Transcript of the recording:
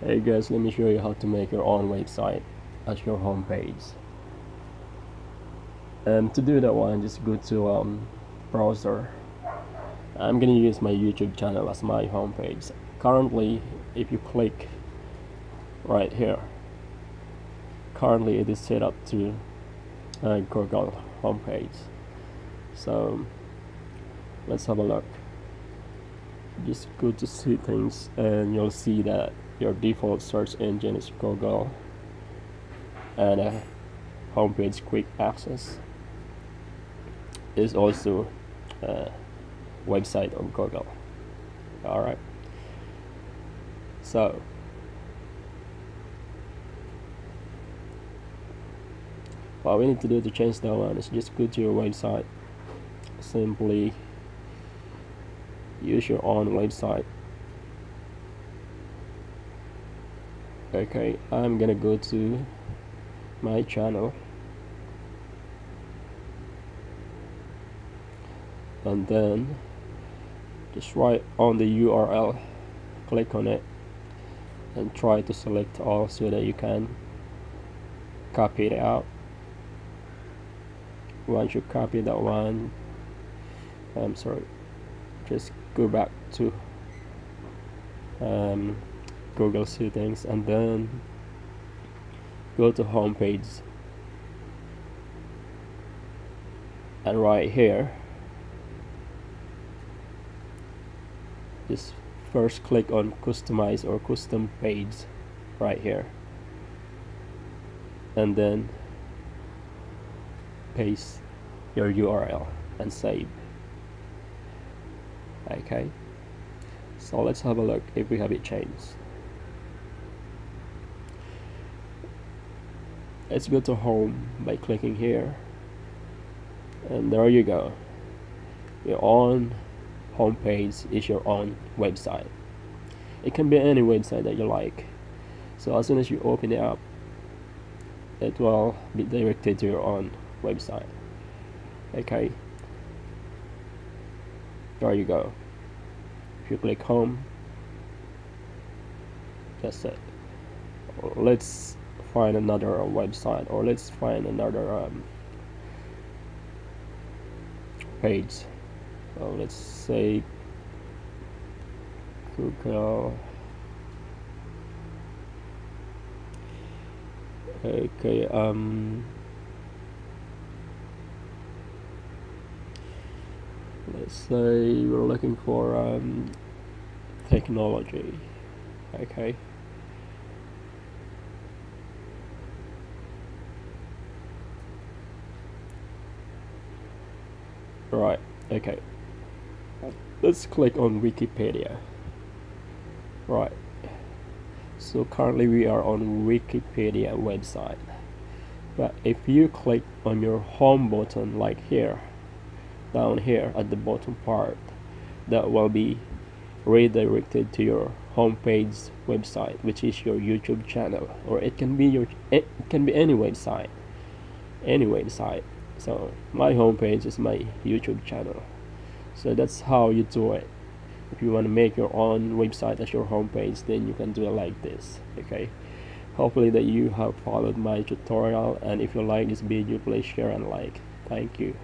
Hey guys, let me show you how to make your own website as your home page. To do that one, just go to browser. I'm gonna use my YouTube channel as my home page. Currently, if you click right here, currently it is set up to Google homepage. So let's have a look. Just go to settings and you'll see that your default search engine is Google and homepage quick access is also a website of Google. Alright, so what we need to do to change that one is just go to your website, simply use your own website. Okay, I'm gonna go to my channel and then just write on the URL, click on it and try to select all so that you can copy it out. Once you copy that one, just go back to Google settings and then go to homepage, and right here just first click on customize or custom page right here and then paste your URL and save. Okay, so let's have a look if we have it changed. Let's go to home by clicking here and there you go. Your own homepage is your own website. It can be any website that you like. So as soon as you open it up, it will be directed to your own website. Okay, there you go. If you click home, that's it. Let's find another website, or let's find another page. So let's say Google. Okay, let's say we're looking for technology. Okay, right. Okay, let's click on Wikipedia. Right, so currently we are on Wikipedia website, but if you click on your home button like here, down here at the bottom part, that will be redirected to your homepage website, which is your YouTube channel, or it can be any website, so my homepage is my YouTube channel. So that's how you do it. If you want to make your own website as your homepage, then you can do it like this. Okay, hopefully that you have followed my tutorial, and if you like this video, please share and like. Thank you.